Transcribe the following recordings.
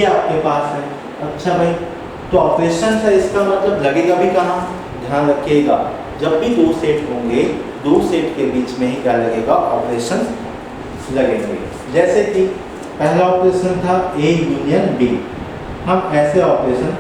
ये आपके पास है। अच्छा भाई, तो ऑपरेशन है इसका मतलब लगेगा भी कहाँ, ध्यान रखिएगा, जब भी दो सेट होंगे दो सेट के बीच में ही क्या लगेगा, ऑपरेशन लगेंगे। जैसे कि पहला ऑपरेशन था ए यूनियन बी, हम ऐसे ऑपरेशन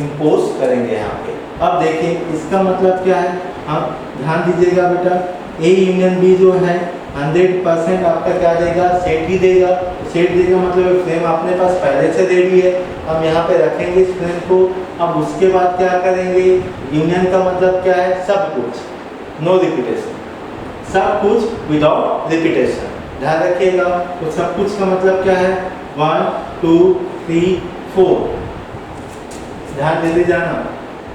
इम्पोज करेंगे यहाँ पे। अब देखिए इसका मतलब क्या है, हम ध्यान दीजिएगा बेटा, ए यूनियन बी जो है 100% आपका क्या देगा, सेट ही देगा। सेट देगा मतलब फ्रेम अपने पास पहले से रेडी है, हम यहाँ पे रखेंगे इस फ्रेम को। अब उसके बाद क्या करेंगे, यूनियन का मतलब क्या है, सब कुछ, नो रिपीटेशन, सब कुछ विदाउट रिपीटेशन, ध्यान रखिएगा। तो सब कुछ का मतलब क्या है, 1 2 3 4, ध्यान दे दे जाना,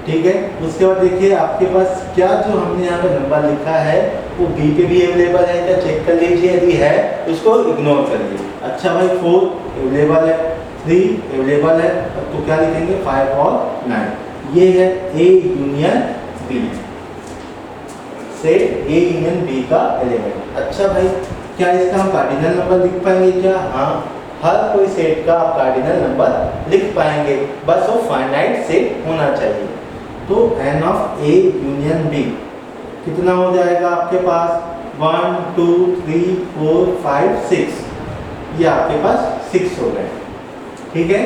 ठीक है। उसके बाद देखिए आपके पास क्या जो हमने यहाँ पे नंबर लिखा है वो बी पे भी अवेलेबल है क्या, चेक कर लीजिए, यदि है उसको इग्नोर करिए। अच्छा भाई 4 अवेलेबल है, 3 अवेलेबल है, अब तो क्या लिखेंगे 5 और 9। ये है A union B, set A union B का एलिमेंट। अच्छा भाई, क्या इसका हम कार्डिनल नंबर लिख पाएंगे क्या, हाँ, हर कोई सेट का आप कार्डिनल नंबर लिख पाएंगे, बस वो फाइनाइट सेट होना चाहिए। तो n of A union B कितना हो जाएगा आपके पास, 1 2 3 4 5 6, ये आपके पास 6 हो गए, ठीक है।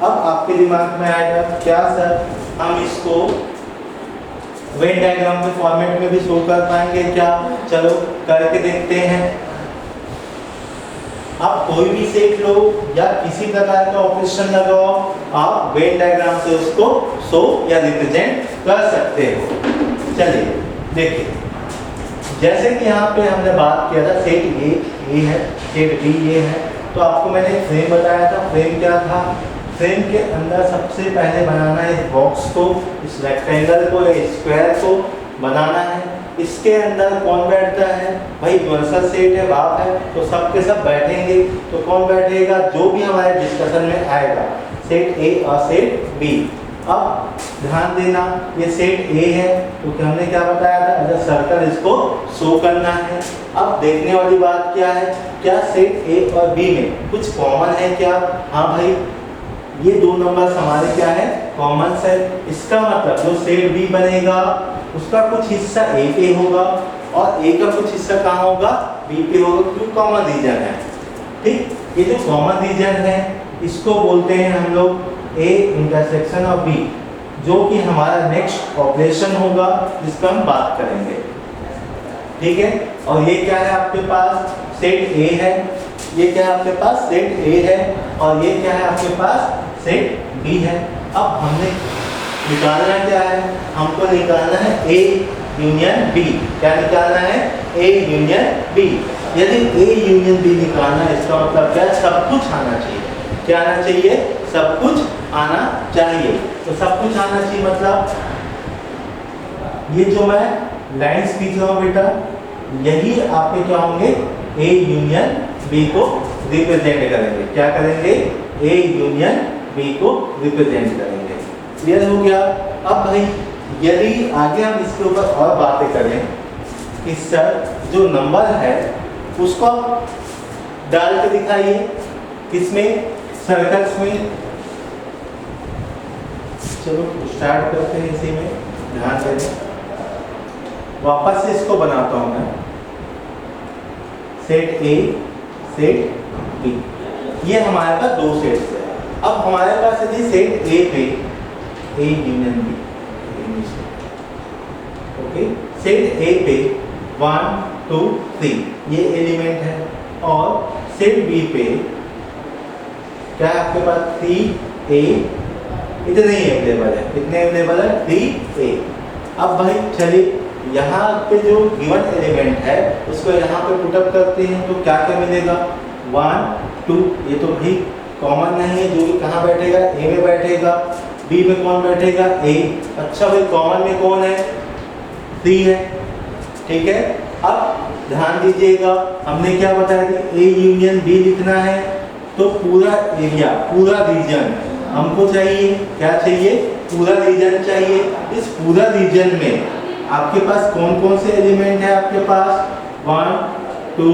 अब आपके दिमाग में आएगा क्या सर, हम इसको वेन डायग्राम के फॉर्मेट में भी शो कर पाएंगे क्या, चलो करके देखते हैं। आप कोई भी सेट लो या किसी प्रकार का ऑपरेशन लगाओ, आप वेन डायग्राम से उसको शो या रिप्रेजेंट कर सकते हो। चलिए देखिए, जैसे कि यहाँ पे हमने बात किया था सेट ए है, सेट बी ये है, तो आपको मैंने फ्रेम बताया था। फ्रेम क्या था, फ्रेम के अंदर सबसे पहले बनाना है इस बॉक्स को, इस रेक्टेंगल को, स्क्वायर को बनाना है। इसके अंदर कौन बैठता है भाई, यूनिवर्सल सेट है, बाप है, तो सब के सब बैठेंगे। तो कौन बैठेगा, जो भी हमारे डिस्कशन में आएगा, सेट ए और सेट बी। अब ध्यान देना, ये सेट ए है तो हमने क्या बताया था, अगर सर्कल इसको शो करना है। अब देखने वाली बात क्या है, क्या सेट ए और बी में कुछ कॉमन है क्या, हाँ भाई, ये दो नंबर हमारे क्या है, कॉमन है। इसका मतलब जो सेट बी बनेगा उसका कुछ हिस्सा ए पे होगा और ए का कुछ हिस्सा कहाँ होगा, बी पे होगा, क्योंकि कॉमन रीजन है, ठीक। ये जो कॉमन रीजन है इसको बोलते हैं हम लोग ए इंटरसेक्शन ऑफ बी, जो कि हमारा नेक्स्ट ऑपरेशन होगा जिसका हम बात करेंगे, ठीक है। और ये क्या है आपके पास, सेट ए है, ये क्या है आपके पास, सेट ए है, और ये क्या है आपके पास, सेट बी है। अब हमने निकालना क्या है, हमको निकालना है ए यूनियन बी। क्या निकालना है, ए यूनियन बी। यदि ए यूनियन बी निकालना है इसका मतलब क्या, सब कुछ आना चाहिए। क्या आना चाहिए, सब कुछ आना चाहिए। तो सब कुछ आना चाहिए मतलब ये जो मैं लाइंस खींच रहा हूँ बेटा, यही आपके क्या होंगे, ए यूनियन बी को रिप्रेजेंट करेंगे। क्या करेंगे, ए यूनियन बी को रिप्रेजेंट करेंगे। क्लियर हो गया। अब भाई यदि आगे हम इसके ऊपर और बातें करें कि सर जो नंबर है उसको डाल के दिखाइए, किसमें, सर्कल्स में। चलो स्टार्ट करते हैं इसी में, ध्यान दें। वापस से इसको बनाता हूं मैं, सेट ए सेट बी, ये हमारे पास दो सेट्स है। अब हमारे पास यदि सेट ए पे A union B, okay, set A पे 1 2 3 ये एलिमेंट है, और सेट बी पे क्या है आपके पास, 3 ए, इतने ही अवेलेबल है, कितने अवेलेबल है, 3 ए। अब भाई चलिए यहाँ पे जो गिवन एलिमेंट है उसको यहाँ पे पुटअप करते हैं, तो क्या क्या मिलेगा, 1 2, ये तो भाई कॉमन नहीं है, जो कि कहाँ बैठेगा, ए में बैठेगा, बी में कौन बैठेगा, ए। अच्छा भाई कॉमन में कौन है, 3 है, ठीक है। अब ध्यान दीजिएगा, हमने क्या बताया कि ए यूनियन बी लिखना है, तो पूरा एरिया, पूरा रीजन हमको चाहिए, क्या चाहिए, पूरा रीजन चाहिए। इस पूरा रीजन में आपके पास कौन कौन से एलिमेंट है, आपके पास 1 2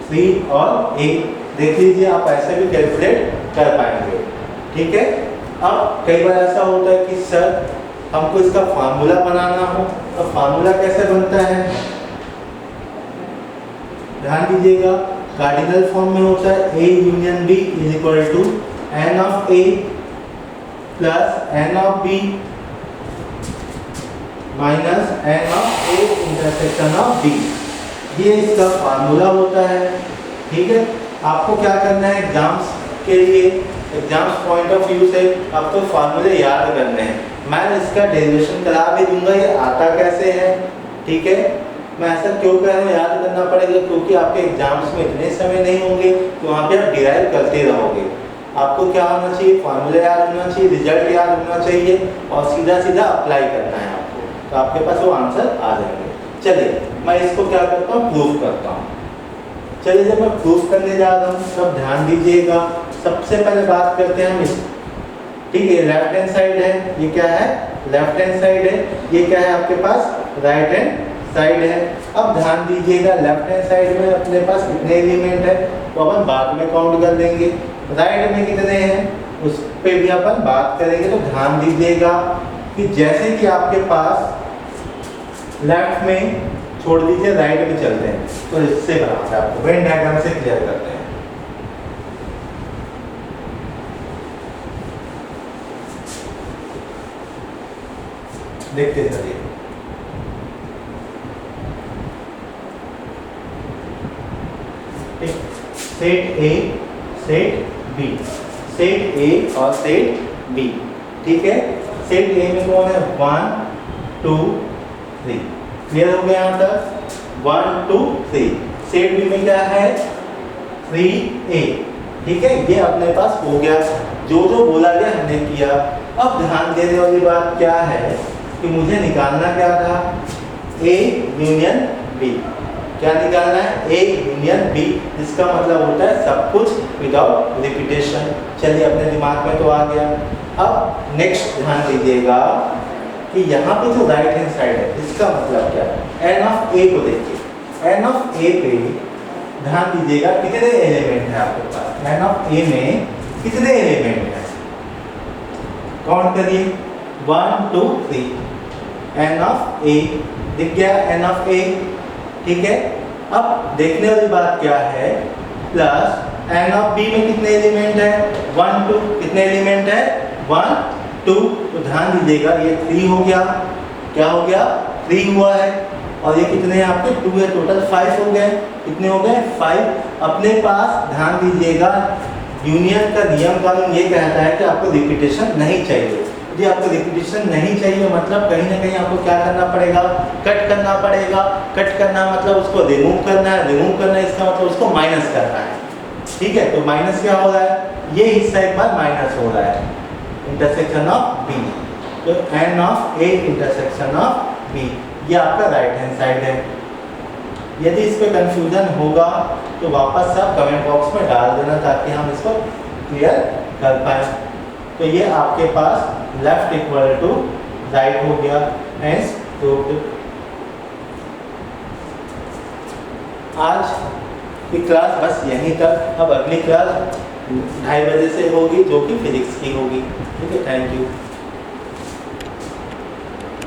3 और 8। देख लीजिए, आप ऐसे भी कैलकुलेट कर पाएंगे। ठीक है। अब कई बार ऐसा होता है कि सर हमको इसका फार्मूला बनाना हो, तो फार्मूला कैसे बनता है, ध्यान दीजिएगा कार्डिनल फॉर्म में होता है A union B is equal to n of A plus n of B minus n of A intersection of B, ये इसका फार्मूला होता है। ठीक है, आपको क्या करना है एग्जाम्स के लिए, एग्जाम्स पॉइंट ऑफ व्यू से आपको फार्मूले याद करने हैं। मैं इसका डेरिवेशन करा भी दूंगा, ये आता कैसे है। ठीक है, मैं ऐसा क्यों कह रहा हूँ याद करना पड़ेगा, क्योंकि आपके एग्जाम्स में इतने समय नहीं होंगे तो वहाँ पे आप डिराइव करते रहोगे। आपको क्या होना चाहिए, फार्मूला याद होना चाहिए, रिजल्ट याद होना चाहिए और सीधा सीधा अप्लाई करना है आपको, तो आपके पास वो आंसर आ जाएंगे। चलिए मैं इसको क्या करता हूँ, प्रूफ करता हूँ। चलिए जब मैं प्रूफ करने जा रहा हूँ तब ध्यान दीजिएगा, सबसे पहले बात करते हैं हम इस, ठीक है, लेफ्ट हैंड साइड है, ये क्या है लेफ्ट हैंड साइड है, ये क्या है आपके पास राइट हैंड साइड है। अब ध्यान दीजिएगा लेफ्ट हैंड साइड में अपने पास कितने एलिमेंट है तो अपन बाद में काउंट कर देंगे, राइट में कितने हैं उस पे भी अपन बात करेंगे। तो ध्यान दीजिएगा कि जैसे कि आपके पास लेफ्ट में छोड़ दीजिए राइट में चलते हैं, तो इससे बनाते हैं आपको वेन डायग्राम से क्लियर करते हैं। देखते चलिए, set A set B, set A और सेट बी, ठीक है। सेट ए में कौन है 1 2 3, क्लियर हो गया यहाँ तक 1 2 3। सेट बी में क्या है 3a, ठीक है, ये अपने पास हो गया, जो जो बोला गया हमने किया। अब ध्यान देने वाली बात क्या है कि मुझे निकालना क्या था, A यूनियन B, क्या निकालना है A यूनियन B, इसका मतलब होता है सब कुछ विदाउट रिपीटेशन। चलिए अपने दिमाग में तो आ गया। अब नेक्स्ट ध्यान दीजिएगा कि यहाँ पे जो राइट हैंड साइड है इसका मतलब क्या है, n ऑफ A को देखिए, n ऑफ A पे ध्यान दीजिएगा कितने एलिमेंट है आपके पास, n ऑफ A में कितने एलिमेंट है, काउंट करिए 1 2 3, n ऑफ A दिख गया, n ऑफ A, ठीक है। अब देखने वाली बात क्या है, प्लस n ऑफ B में कितने एलिमेंट है 1 2, कितने एलिमेंट है 1 2, तो ध्यान दीजिएगा ये 3 हो गया, क्या हो गया 3 हुआ है, और ये कितने हैं आपके 2 है, टोटल 5 हो गए, कितने हो गए 5। अपने पास ध्यान दीजिएगा यूनियन का नियम कानून ये कहता है कि आपको रिपीटेशन नहीं चाहिए। यदि आपको रिपीटेशन नहीं चाहिए मतलब कहीं ना कहीं आपको क्या करना पड़ेगा, कट करना पड़ेगा। कट करना मतलब उसको रिमूव करना है, रिमूव करना है इसका मतलब उसको माइनस करना है, ठीक है। तो माइनस क्या हो रहा है, ये हिस्सा एक बार माइनस हो रहा है, इंटरसेक्शन ऑफ बी, तो n of A intersection of B, ये आपका राइट हैंड साइड है। यदि इस पे कंफ्यूजन होगा तो वापस आप कमेंट बॉक्स में डाल देना ताकि हम इसको क्लियर कर पाए। तो ये आपके पास लेफ्ट इक्वल टू राइट हो गया, हेंस प्रूव्ड। आज की क्लास बस यहीं तक, अब अगली क्लास 2:30 बजे से होगी जो कि फिजिक्स की होगी, ठीक है। Thank you.